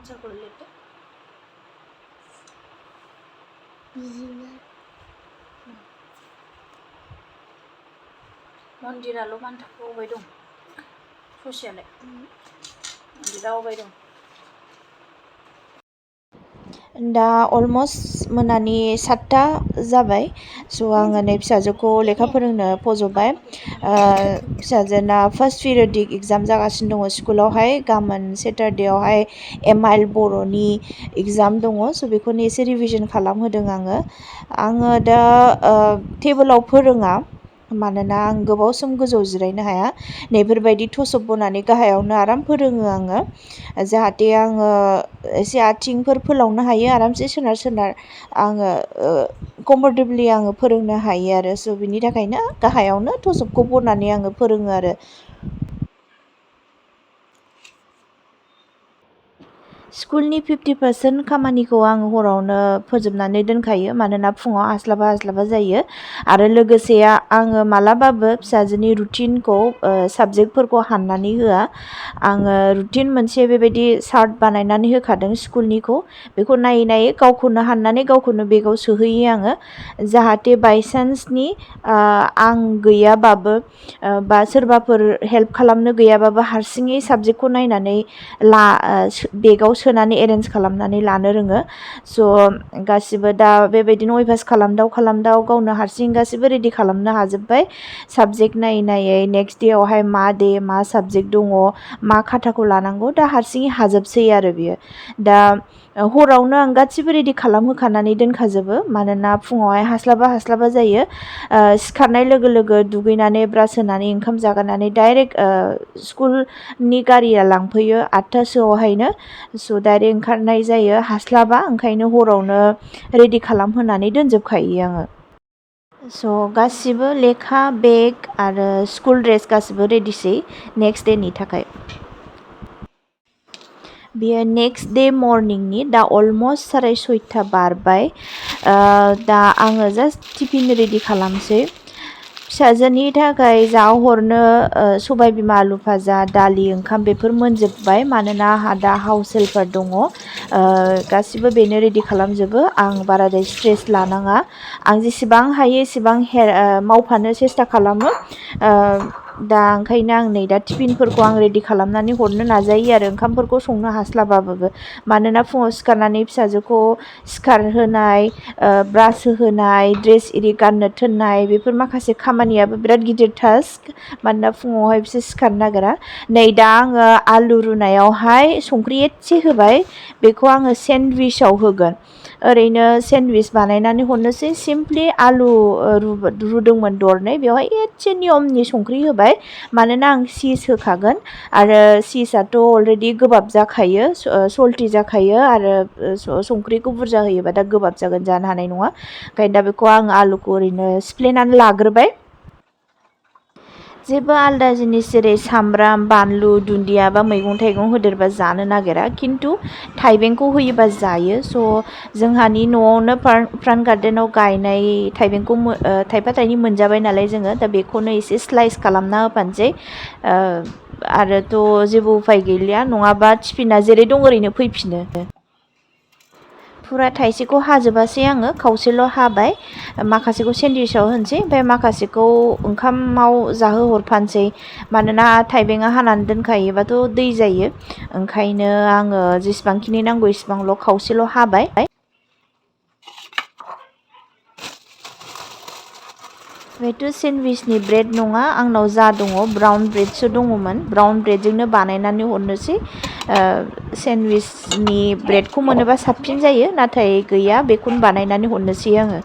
आन्सारखौ लिरदो मन्दिराल' बान्थाखौ अबाय दं ससेयालाय मन्दिरा अबाय दं दा अलमस्ट मोनानि 7टा जाबाय स' आङो नै फिसाजोखौ लेखा फोरोंनो फज'बाय फिसाजोना फार्स्ट पिरियडिक एग्जाम जागासिनो दङ स्कुलावहाय गाबोन सेटारडेआवहाय एमआइएल बर'नि एग्जाम दङ स' बेखौनो एसे रिभिजन खालामहोदों आङो दा टेबोलाव फोरोङा मानोना आं गोबाव सम गोजौ जिरायनो हाया नैफोरबायदि थसब बनानै गाहायावनो आराम फोरोङो आङो जाहाथे आङो एसे आथिंफोर फोलावनो हायो आरामसे सोनार आङो कम्फर्टेबलि आङो फोरोंनो हायो आरो स' बिनि थाखायनो गाहायावनो थसबखौ बनानै आङो फोरोङो आरो स्कुलनि 50% खामानिखौ आं हरावनो फोजोबनानै दोनखायो मानोना फुङाव हास्लाबा जायो आरो लोगोसे आङो मालाबाबो फिसाजोनि रुटिनखौ साबजेक्टफोरखौ हाननानै होआ आङो रुटिन मोनसे बेबायदि चार्ट बानायनानै होखादों स्कुलनिखौ बेखौ नायै गावखौनो हाननानै गावखौनो बेगाव सोहैयो आङो जाहाथे बायसान्सनि आं गैयाबाबो बा सोरबाफोर हेल्प खालामनो गैयाबाबो हारसिङै साबजेक्टखौ नायनानै बेगाव सोनानै एरेन्ज खालामनानै लानो रोङो स' गासिबो दा बेबायदिनो अयभास खालामदाव गावनो हारसिं गासिबो रेडि खालामनो हाजोब्बाय साबजेक्ट नायै नेक्स्ट डेआवहाय मा साबजेक्ट दङ मा खाथाखौ लानांगौ दा हारसिङै हाजोबसै आरो बियो दा हरावनो आं गासिबो रेडि खालामहोखानानै दोनखाजोबो मानोना फुङावहाय हास्लाबा जायो सिखारनाय लोगो लोगो दुगैनानै ब्रास होनानै ओंखाम जागारनानै डाइरेक्ट स्कुलनि गारिया लांफैयो 8टासोआवहायनो स' डाइरेक्ट ओंखारनाय जायो हास्लाबा ओंखायनो हरावनो रेडि खालामहोनानै दोनजोबखायो आङो स' गासिबो लेखा बेग आरो स्कुल ड्रेस गासिबो रेडिसै नेक्स्ट डेनि थाखाय बेयो नेक्स्ट डे मर्निंनि दा अलमस्ट 6:30 बारबाय दा आङो जास्ट टिफिन रेडि खालामसै फिसाजोनि थाखाय जाहरनो सबाय बिमा आलु भाजा दालि ओंखाम बेफोर मोनजोब्बाय मानोना आंहा दा हाउस हेल्पार दङ गासिबो बेनो रेडि खालामजोबो आं बाराद्राय स्ट्रेस लानाङा आं जेसेबां हायो एसेबां मावफानो सेस्था खालामो दा ओंखायनो आं नै दा टिफिनफोरखौ आं रेडि खालामनानै हरनो नाजायो आरो ओंखामफोरखौ संनो हास्लाबाबाबो मानोना फुङाव सिखारनानै फिसाजोखौ सिखारहोनाय ब्रास होनाय ड्रेस इरि गाननो थोननाय बेफोर माखासे खामानियाबो बिराद गिदिर टास्क मानोना फुङावहाय बिसोर सिखारनो नागिरा नै दा आङो आलु रुनायावहाय संख्रि एसे होबाय बेखौ आङो सेन्डविचआव होगोन ओरैनो सेन्डविच बानायनानै हरनोसै सिमप्लि आलु रुदोंमोन दरनै बेवहाय एसे नियमनि संख्रि होबाय मानोना आं चिज होखागोन आरो चिजआथ' अलरेडि गोबाब जाखायो सल्टी जाखायो आरो संख्रिखौ बुरजा होयोबा दा गोबाब जागोन जानो हानाय नङा ओंखायनो दा बेखौ आं आलुखौ ओरैनो सिफ्लेनानै लाग्रोबाय जेबो आलदा जिनिस जेरै सामब्राम बानलु दुन्दिया बा मैगं थाइगं होदेरबा जानो नागिरा खिन्थु थाइबेंखौ होयोबा जायो स' जोंहानि न'आवनो फ्रन्ट गार्डेनाव गायनाय थाइबेंखौ थाइफा थाइनै मोनजाबाय नालाय जोङो दा बेखौनो एसे स्लाइस खालामना होफानोसै आरोथ' जेबो उफाय गैलिया नङाबा टिफिना जेरै दं ओरैनो फैफिनो फुरा थाइसेखौ हाजोबासै आङो खावसेल' हाबाय माखासेखौ सेन्डविचआव होनोसै ओमफ्राय माखासेखौ ओंखामाव जाहोहरफानोसै मानोना थाइबेंआ हानानै दोनखायोबाथ' दै जायो ओंखायनो आङो जेसेबांखिनि नांगौ इसेबांल' खावसेल' हाबाय बेथ' सेन्डविचनि ब्रेड नङा आंनाव जा दङ ब्राउन ब्रेडसो दङमोन ब्राउन ब्रेडजोंनो बानायनानै हरनोसै सेन्डविचनि ब्रेडखौ मोनोबा साबसिन जायो नाथाय गैया बेखौनो बानायनानै हरनोसै आङो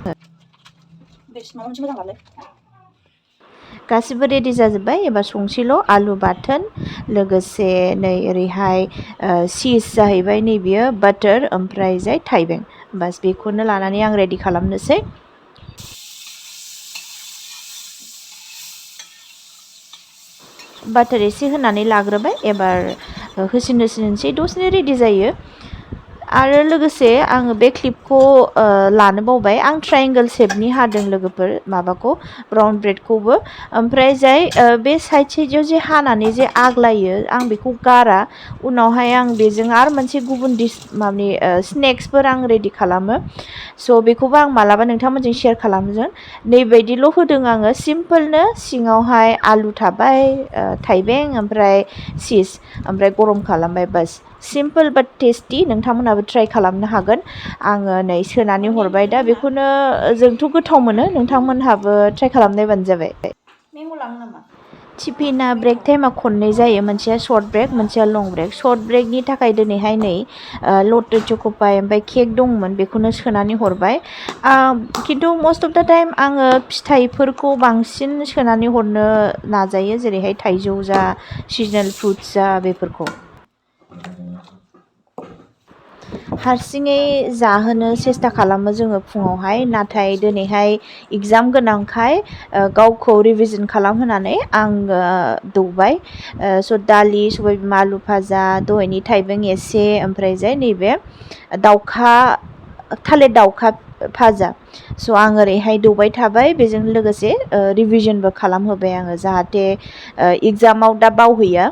गासिबो रेडि जाजोब्बाय एबार संसैल' आलु बाथोन लोगोसे नै ओरैहाय चिज जाहैबाय नैबियो बाटार ओमफ्राय जाय थाइबें बास बेखौनो लानानै आं रेडि खालामनोसै बाटार एसे होनानै लाग्रोबाय एबार होसिननोसै दसेनो रेडि जायो आरो लोगोसे आङो बे क्लिपखौ लानो बावबाय आं ट्रायंगल शेपनि हादों लोगोफोर माबाखौ ब्राउन ब्रेडखौबो ओमफ्राय जाय बे साइड साइडआव जे हानानै जे आग्लायो आं बेखौ गारा उनावहाय आं बेजों आरो मोनसे गुबुन डिश माने स्नेक्सफोर आं रेडि खालामो स' बेखौबो आं मालाबा नोंथांमोनजों शेयार खालामगोन नैबायदिल' होदों आङो सिम्पोलनो सिङावहाय आलु थाबाय थाइबें ओमफ्राय चिज ओमफ्राय गरम खालामबाय बास सिम्पोल बाट टेस्टि नोंथांमोनाबो ट्राइ खालामनो हागोन आङो नै सोनानै हरबाय दा बेखौनो जोंथ' गोथाव मोनो नोंथांमोनहाबो ट्राइ खालामनायबानो जाबाय टिफिना ब्रेक टाइमा खननै जायो मोनसेया सर्ट ब्रेक मोनसेया लं ब्रेक सर्ट ब्रेकनि थाखाय दिनैहाय नै लटे चक'पाइ ओमफ्राय केक दंमोन बेखौनो सोनानै हरबाय खिन्थु मस्ट अफ दा टाइम आङो फिथाइफोरखौ बांसिन सोनानै हरनो नाजायो जेरैहाय थाइजौ जा सिजनेल फ्रुट्स जा बेफोरखौ हारसिङै जाहोनो सेस्था खालामो जोङो फुङावहाय नाथाय दिनैहाय एगजाम गोनांखाय गावखौ रिभिजन खालामहोनानै आङो दौबाय स' दालि सबाय बिमा आलु भाजा दहायनि थाइबें एसे ओमफ्राय जाय नैबे दाउखा थालिर दाउखा भाजा स' आं ओरैहाय दौबाय थाबाय बेजों लोगोसे रिभिजनबो खालामहोबाय आङो जाहाथे एगजामाव दा बावहैया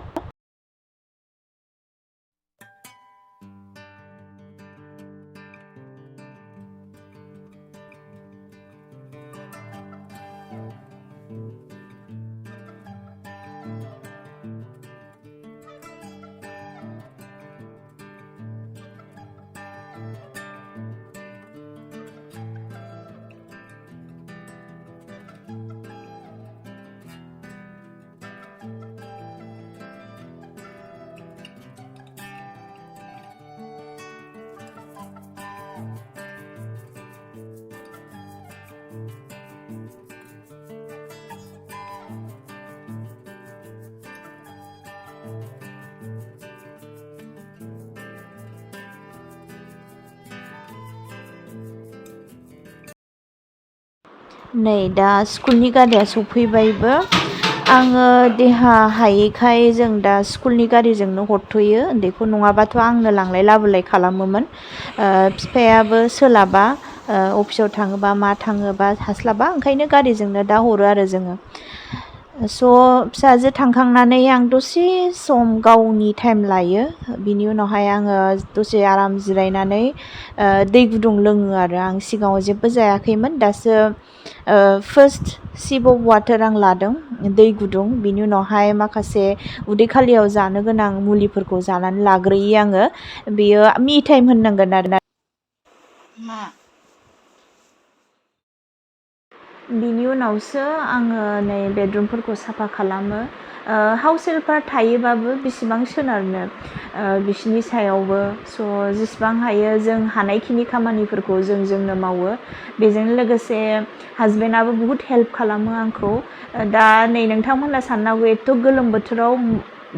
नै दा स्कुलनि गारिया सफैबायबो आङो देहा हायैखाय जों दा स्कुलनि गारिजोंनो हरथ'यो उन्दैखौ नङाबाथ' आंनो लांलाय लाबोलाय खालामोमोन बिफायाबो सोलाबा अफिसाव थाङोबा मा थाङोबा हास्लाबा ओंखायनो गारिजोंनो दा हरो आरो जोङो स' फिसाजो थांखांनानै आं दसे सम गावनि टाइम लायो बिनि उनावहाय आङो दसे आराम जिरायनानै दै गुदुं लोङो आरो आं सिगाङाव जेबो जायाखैमोन दासो फार्स्ट सिप अफ वाटार आं लादों दै गुदुं बिनि उनावहाय माखासे उदै खालियाव जानो गोनां मुलिफोरखौ जानानै लाग्रोयो आङो बेयो मि टाइम होननांगोन आरोना बिनि उनावसो आङो नै बेडरुमफोरखौ साफा खालामो हाउस हेल्पार थायोबाबो बेसेबां सोनारनो बिसिनि सायावबो स' जेसेबां हायो जों हानायखिनि खामानिफोरखौ जोंनो मावो बेजों लोगोसे हासबेन्डआबो बुहुत हेल्प खालामो आंखौ दा नै नोंथांमोना साननांगौ एथ' गोलोम बोथोराव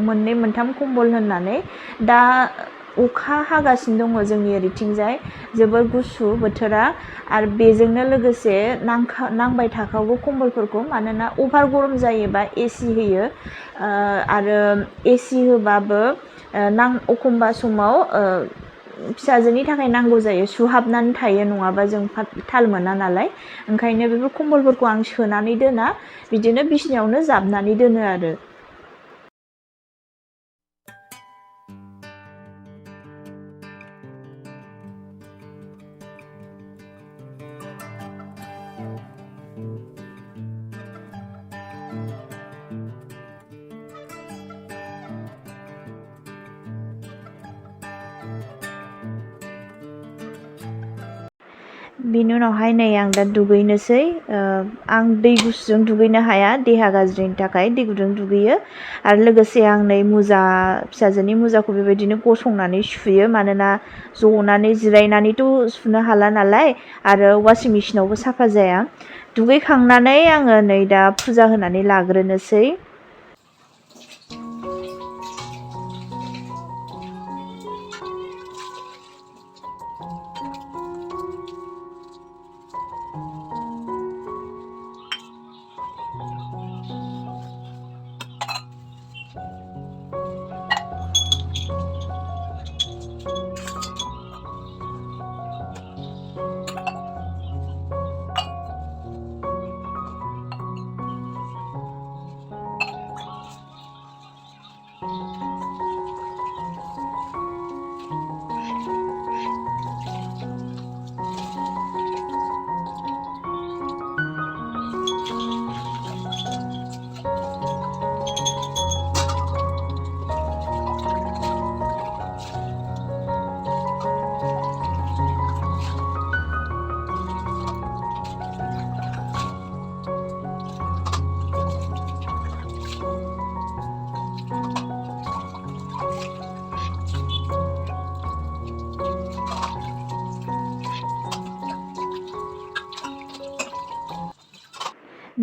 मोननै मोनथाम कम्बल होननानै दा अखा हागासिनो दङ जोंनि ओरैथिंजाय जोबोर गुसु बोथोरा आरो बेजोंनो लोगोसे नांबाय थाखावो कम्बलफोरखौ मानोना अभार गरम जायोबा एसि होयो आरो एसि होबाबो एखमबा समाव फिसाजोनि थाखाय नांगौ जायो सुहाबनानै थायो नङाबा जों थाल मोना नालाय ओंखायनो बेफोर कम्बलफोरखौ आं सोनानै दोना बिदिनो बिसिनायावनो जाबनानै दोनो आरो बिनि उनावहाय नै आं दा दुगैनोसै आं दै गुसुजों दुगैनो हाया देहा गाज्रिनि थाखाय दै गुदुं दुगैयो आरो लोगोसे आं नै फिसाजोनि मुजाखौ बेबायदिनो गसंनानै सुयो मानोना जनानै जिरायनानैथ' सुनो हाला नालाय आरो वासिं मेसिनावबो साफा जाया दुगैखांनानै आङो नै दा फुजा होनानै लाग्रोनोसै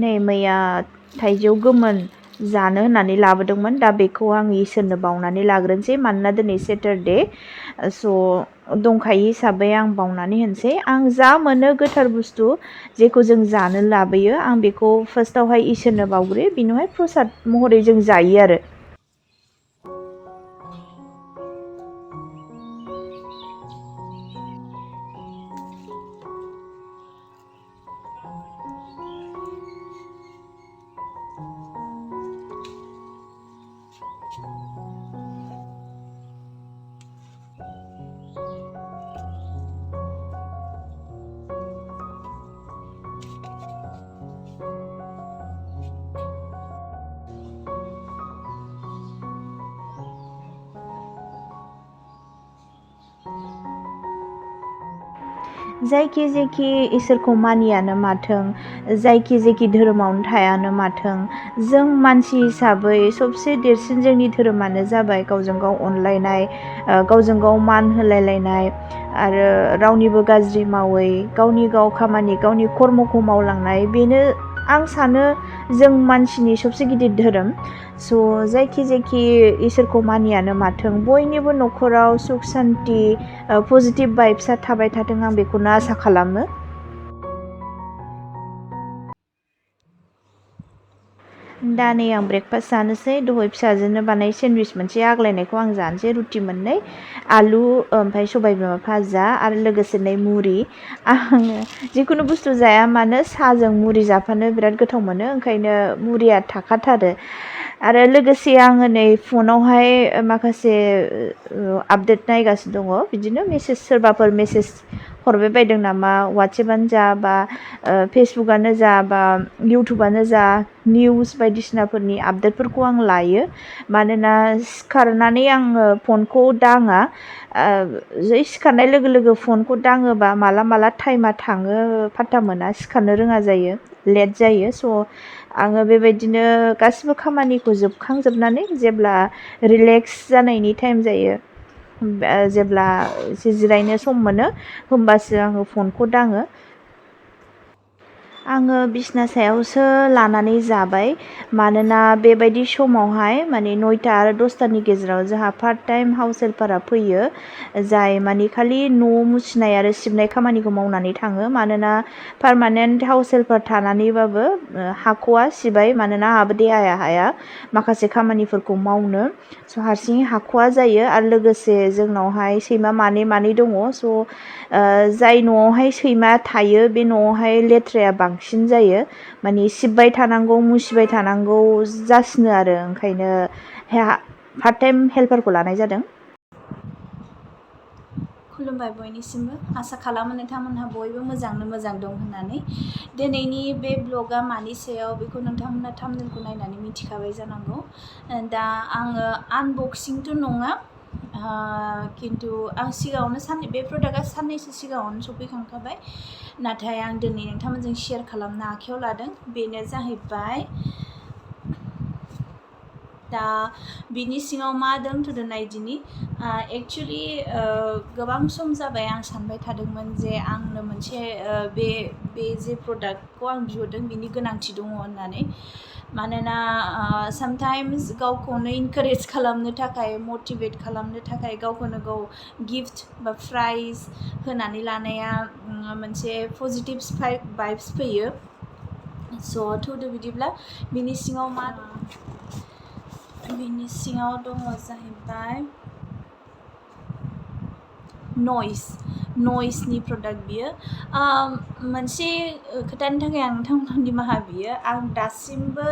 नै मैया थाइजौ गोमोन जानो होननानै लाबोदोंमोन। दा बेखौ आं इसोरनो बावनानै लाग्रोनोसै मानोना दिनै सेटारडे स' दंखायो हिसाबै आं बावनानै होनोसै। आं जा मोनो गोथार बुस्थु जेखौ जों जानो लाबोयो आं बेखौ फार्स्टआवहाय इसोरनो बावग्रोयो, बिनिहाय प्रसाद महरै जों जायो आरो। जायखि जेखि इसोरखौ मानियानो माथों, जायखि जेखि धोरोमावनो थायानो माथों, जों मानसि हिसाबै सबसे देरसिन जोंनि धोरोमानो जाबाय गावजों गाव अनलायनाय, गावजों गाव मान होलायलायनाय आरो रावनिबो गाज्रि मावै गावनि गाव खामानि गावनि कर्मखौ मावलांनाय। बेनो आं सानो जों मानसिनि सबसे गिदिर धोरोम। स' जायखि जेखि इसोरखौ मानियानो माथों बयनिबो न'खराव सुख सान्ति पजिटिभ भाइब्सआ थाबाय थाथों आं बेखौनो आसा खालामो। दा नै आं ब्रेकफास्ट जानोसै। दहाय फिसाजोनो बानाय सेन्डविच मोनसे आग्लायनायखौ आं जानोसै, रुटि मोननै, आलु ओमफ्राय सबाय बिमा भाजा आरो लोगोसे नै मुरि। आङो जिखुनु बुस्थु जाया मानो साहाजों मुरि जाफानो बिराद गोथाव मोनो, ओंखायनो मुरिया थाखाथारो। आरो लोगोसे आङो नै फनावहाय माखासे आपडेट नायगासिनो दङ, बिदिनो मेसेज सोरबाफोर मेसेज हरबाय बायदों नामा, वाट्सएपआनो जा बा फेसबुकआनो जा बा इउटुबानो जा, निउस बायदिसिनाफोरनि आपडेटफोरखौ आं लायो। मानोना सिखारनानै आङो फनखौ दाङा, जै सिखारनाय लोगो लोगो फनखौ दाङोबा माला टाइमा थाङो फात्ता मोना, सिखारनो रोङा जायो, लेट जायो। स' आङो बेबायदिनो गासिबो खामानिखौ जोबखांजोबनानै जेब्ला रिलेक्स जानायनि टाइम जायो, जेब्ला एसे जिरायनो सम मोनो होमबासो आङो फनखौ दाङो। आङो बिसना सायावसो लानानै जाबाय, मानोना बेबायदि समावहाय माने 9टा आरो 10टानि गेजेराव जोंहा पार्ट टाइम हाउस हेल्पारा फैयो, जाय माने खालि न' मुसिनाय आरो सिबनाय खामानिखौ मावनानै थाङो। मानोना पार्मानेन्ट हाउस हेल्पार थानानैबाबो हाख'वा सिबाय, मानोना आंहाबो देहाया हाया माखासे खामानिफोरखौ मावनो। स' हारसिङै हाख'वा जायो आरो लोगोसे जोंनावहाय सैमा मानै दङ। स' जाय न'आवहाय सैमा थायो बे न'आवहाय लेथ्राया बांसिन जायो, माने सिबबाय थानांगौ मुसिबाय थानांगौ जासिनो आरो, ओंखायनो पार्ट टाइम हेल्पारखौ लानाय जादों। खुलुमबाय बयनिसिमबो, आसा खालामो नोंथांमोनहा बयबो मोजाङैनो मोजां दं होननानै। दिनैनि बे ब्लगा मानि सायाव बेखौ नोंथांमोना थाम्बनेलखौ नायनानै मिथिखाबाय जानांगौ। दा आङो आनबक्सिंथ' नङा, खिन्थु आं सिगाङावनो बे प्रडाक्टआ साननैसो सिगाङावनो सफैखांखाबाय, नाथाय आं दिनै नोंथांमोनजों शेयार खालामनो आखायाव लादों। बेनो जाहैबाय, दा बिनि सिङाव मा दं टु द नायदिनि। एक्सुवेलि गोबां सम जाबाय आं सानबाय थादोंमोन जे आंनो मोनसे बे जे प्रडाक्टखौ आं बिहरदों बिनि गोनांथि दङ होननानै। मानोना सामटाइम्स गावखौनो इनकारेज खालामनो थाखाय, मटिभेट खालामनो थाखाय गावखौनो गाव गिफ्ट बा प्राइज होनानै लानाया मोनसे पजिटिभ भाइब्स फैयो। स' थौदो बिदिब्ला बिनि सिङाव मा दं? बिनि सिङाव दङ जाहैबाय नइसनि प्रडाक्ट बियो। मोनसे खोथानि थाखाय आं नोंथांमोनखौ निमाहा बियो, आं दासिमबो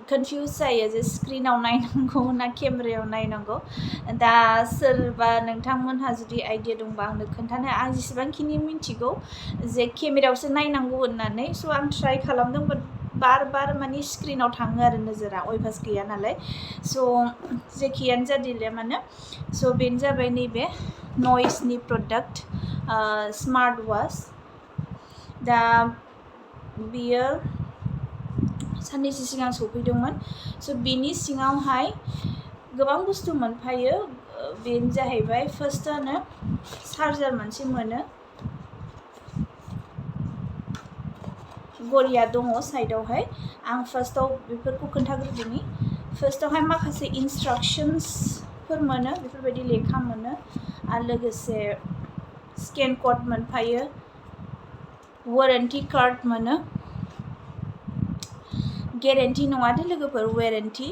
कनफिउज जायो जे स्क्रिनाव नायनांगौ ना केमेरायाव नायनांगौ। दा सोरबा नोंथांमोनहा जुदि आइडिया दंबा आंनो खोन्थानो, आं जेसेबांखिनि मिथिगौ जे केमेरायावसो नायनांगौ होननानै। स' आं ट्राइ खालामदों, बाट बार माने स्क्रिनाव थाङो आरो नोजोरा, अयभास गैया नालाय। स' जेखियानो जादिले मानो, स' बेनो जाबाय नैबे नइसनि प्रडाक्ट स्मार्ट वाच। दा बियो साननैसो सिगां सफैदोंमोन। स' बिनि सिङावहाय गोबां बुस्थु मोनफायो। बेनो जाहैबाय फार्स्टआनो चार्जार मोनसे मोनो, घरिया दङ साइडआवहाय आं फार्स्टआव बेफोरखौ खोन्थाग्रोदिनि फार्स्टआवहाय माखासे इन्सट्राक्शन्सफोर मोनो बेफोरबायदि लेखा मोनो आरो लोगोसे स्केन कड मोनफायो वारेन्टि कार्ड मोनो गेरेन्टि नङा दे लोगोफोर वारेन्टि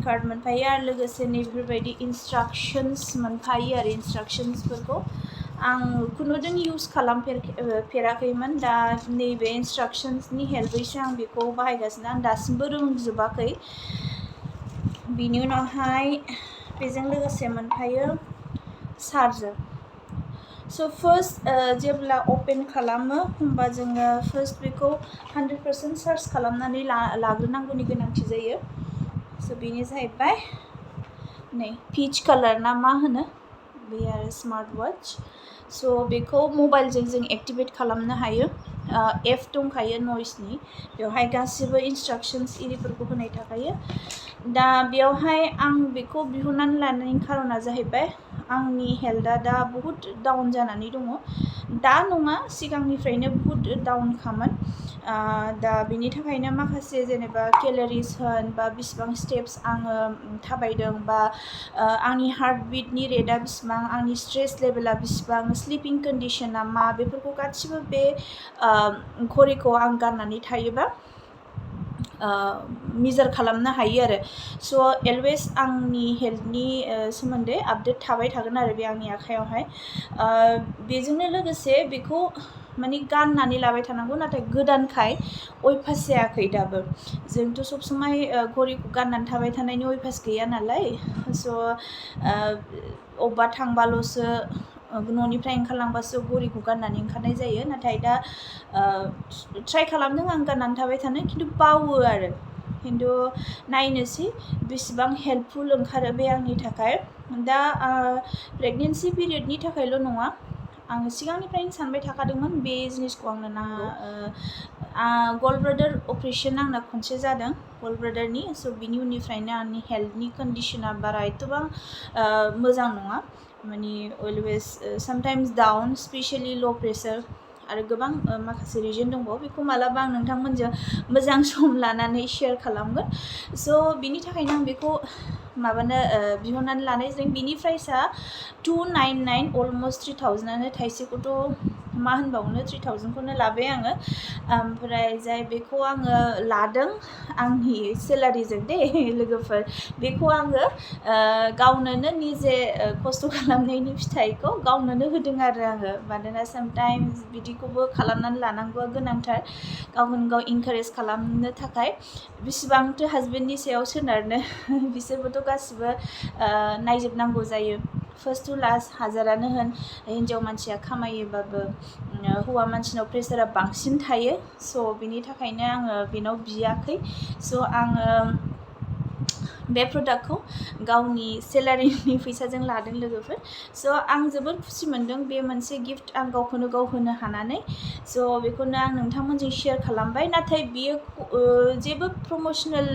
कार्ड मोनफायो आरो लोगोसे नैबेफोरबायदि इन्सट्राक्शन्स मोनफायो आरो इन्सट्राक्शन्सफोरखौ आं खुनुदिन इउज खालामफेराखैमोन दा नैबे इन्सट्राक्शन्सनि हेल्पैसो आं बेखौ बाहायगासिनो आं दासिमबो रोंजोबाखै बिनि उनावहाय बेजों लोगोसे मोनफायो चार्जार स' फार्स्ट जेब्ला अपेन खालामो होमबा जोङो फार्स्ट बेखौ 100% चार्ज खालामनानै लाग्रोनांगौनि गोनांथि जायो स' बेनो जाहैबाय नै पिच कालार ना मा होनो बे आरो स्मार्ट वाच स' बेखौ मबाइलजों जों एक्टिभेट खालामनो हायो एप दंखायो नइसनि बेवहाय गासिबो इन्सट्राक्शन्स इरिफोरखौ होनाय थाखायो दा बेवहाय आं बेखौ बिहरनानै लानायनि खारना जाहैबाय आंनि हेल्थआ दा बहुद डाउन जानानै दङ दा नङा सिगांनिफ्रायनो बहुद डाउनखामोन दा बेनि थाखायनो माखासे जेनेबा केलोरिस होन बा बिसिबां स्टेप्स आङो थाबायदों बा आंनि हार्ट बिटनि रेटआ बिसिबां आंनि स्ट्रेस लेभेला बिसिबां स्लिपिं कन्डिशना मा बेफोरखौ गासिबो बे घरिखौ आं गाननानै थायोबा मेजार खालामनो हायो आरो स' अलवेज आंनि हेल्थनि सोमोन्दै आपडेट थाबाय थागोन आरो बे आंनि आखायावहाय बेजोंनो लोगोसे बेखौ माने गाननानै लाबाय थानांगौ नाथाय गोदानखाय अयभास जायाखै दाबो जोंथ' सब समाय घरिखौ गाननानै थाबाय थानायनि अयभास गैया नालाय स' अबेबा थांबाल'सो न'निफ्राय ओंखारलांबासो घरिखौ गाननानै ओंखारनाय जायो नाथाय दा ट्राइ खालामदों आं गाननानै थाबाय थानो खिन्थु बावो आरो खिन्थु नायनोसै बेसेबां हेल्पफुल ओंखारो बे आंनि थाखाय दा प्रेगनेन्सि पिरियडनि थाखायल' नङा आङो सिगांनिफ्रायनो सानबाय थाखादोंमोन बे जिनिसखौ आंनो नांगौ गल्ड ब्लाडार अपारेसन आंना खनसे जादों गल्ड ब्लाडारनि स' बिनि उननिफ्रायनो आंनि हेल्थनि कन्डिशना बारा एथ'बां मोजां नङा माने अलवेज सामटाइम्स डाउन स्पेसियेलि ल' प्रेसार आरो गोबां माखासे रिजन दंबावो बेखौ मालाबा आं नोंथांमोनजों मोजां सम लानानै शेयार खालामगोन स' बिनि थाखायनो आं बेखौ बिहरनानै लानाय जादों बिनि प्राइसआ 299 अलमस्ट 3000आनो थाइसेखौथ' मा होनबावनो 3000खौनो लाबाय आङो ओमफ्राय जाय बेखौ आङो लादों आंनि सेलारिजों दे लोगोफोर बेखौ आङो गावनोनो निजे खस्थ' खालामनायनि फिथाइखौ गावनोनो होदों आरो आङो मानोना सामटाइम्स बिदिखौबो खालामनानै लानांगौआ गोनांथार गावखौनो गाव इनकारेज खालामनो थाखाय बेसेबांथो हासबेन्डनि सायाव सोनारनो बिसोरबोथ' गासिबो नायजोबनांगौ जायो फार्स्ट टु लास्ट हाजारानो होन हिन्जाव मानसिया खामायोबाबो हौवा मानसिनाव प्रेसारा बांसिन थायो स' बिनि थाखायनो आङो बेनाव बियाखै स' आङो बे प्रडाक्टखौ गावनि सेलारिनि फैसाजों लादों लोगोफोर स' आं जोबोद खुसि मोनदों बे मोनसे गिफ्ट आं गावखौनो गाव होनो हानानै स' बेखौनो आं नोंथांमोनजों शेयार खालामबाय नाथाय बियो जेबो प्रम'सनेल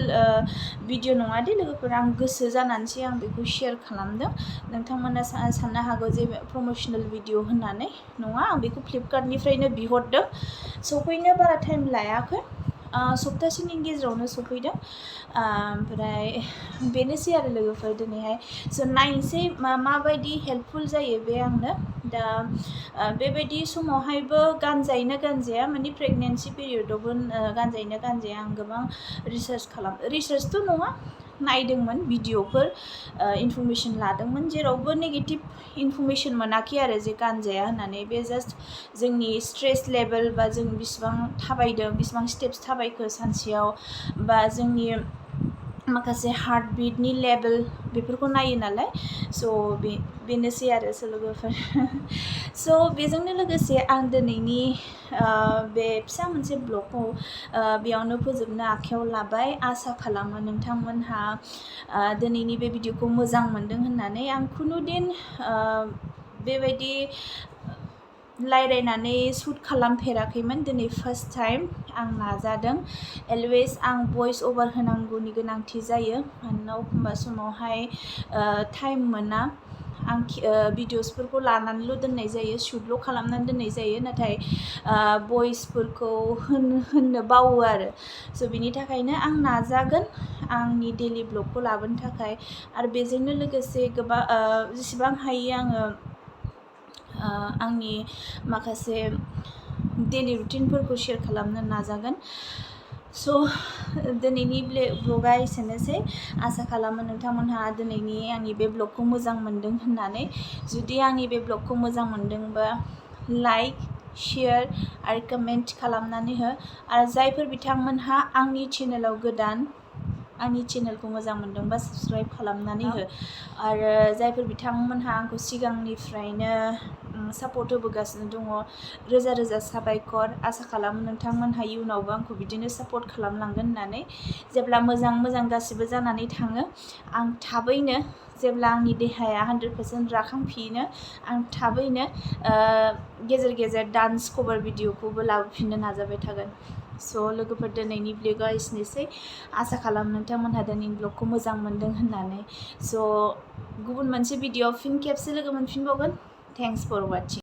भिडिअ नङा दे लोगोफोर आं गोसो जानानैसो आं बेखौ शेयार खालामदों नोंथांमोना साननो हागौ जे प्रम'सनेल भिडिअ होननानै नङा आं बेखौ फ्लिपकार्टनिफ्रायनो बिहरदों सफैनो बारा टाइम लायाखै सप्तासेनि गेजेरावनो सफैदों ओमफ्राय बेनोसै आरो लोगोफोर दिनैहाय स' नायनोसै माबायदि हेल्पफुल जायो बे आंनो दा बेबायदि समावहायबो गानजायोना गानजाया माने प्रेगनेन्सि पिरियडआवबो गानजायोना गानजाया आं गोबां रिसार्चथ' नङा नायदोंमोन भिडिअफोर इनफरमेसन लादोंमोन जेरावबो नेगेटिभ इनफरमेसन मोनाखै आरो जे गानजाया होननानै बे जास्ट जोंनि स्ट्रेस लेभेल बा जों बिसिबां थाबायदों बिसिबां स्टेप्स थाबायखो सानसेयाव बा जोंनि माखासे हार्ट बिटनि लेभेल बेफोरखौ नायो नालाय स' बेनोसै आरो लोगोफोर स' बेजोंनो लोगोसे आं दिनैनि बे फिसा मोनसे ब्लगखौ बेयावनो फोजोबनो आखायाव लाबाय आसा खालामो नोंथांमोनहा दिनैनि बे भिडिअखौ मोजां मोनदों होननानै आं खुनुदिन बेबायदि रायलायनानै शुट खालामफेराखैमोन दिनै फार्स्ट टाइम आं नाजादों अलवेज आं भइस अभार होनांगौनि गोनांथि जायो मानोना एखमबा समावहाय टाइम मोना आं भिडिअसफोरखौ लानानैल' दोननाय जायो, शुटल' खालामनानै दोननाय जायो, नाथाय भइसफोरखौ होननो बावो आरो। स' बिनि थाखायनो आं नाजागोन आंनि डेलि ब्लगखौ लाबोनो थाखाय, आरो बेजोंनो लोगोसे गोबां जेसेबां हायो आङो आंनि माखासे डेलि रुटिनफोरखौ शेयार खालामनो नाजागोन। स' दिनैनि ब्लगा एसेनोसै। आसा खालामो नोंथांमोनहा दिनैनि आंनि बे ब्लगखौ मोजां मोनदों होननानै। जुदि आंनि बे ब्लगखौ मोजां मोनदोंबा लाइक, शेयार आरो कमेन्ट खालामनानै हो। आरो जायफोर बिथांमोनहा आंनि चेनेलाव गोदान, आंनि चेनेलखौ मोजां मोनदोंबा साबस्क्राइब खालामनानै हो। आरो जायफोर बिथांमोनहा आंखौ सिगांनिफ्रायनो सापर्ट होबोगासिनो दङ, रोजा रोजा साबायखर। आसा खालामो नोंथांमोनहा इयुनावबो आंखौ बिदिनो सापर्ट खालामलांगोन होननानै। जेब्ला मोजां मोजां गासिबो जानानै थाङो, आं थाबैनो, जेब्ला आंनि देहाया 100% राखांफिनो, आं थाबैनो गेजेर गेजेर डान्स कभार भिडिअखौबो लाबोफिननो नाजाबाय थागोन। स' लोगोफोर, दिनैनि ब्लगा एसेनोसै। आसा खालामो नोंथांमोनहा दिनैनि ब्लगखौ मोजां मोनदों होननानै। स' गुबुन मोनसे भिडिअआव फिन खेबसे लोगो मोनफिनबावगोन। Thanks four वाचिं।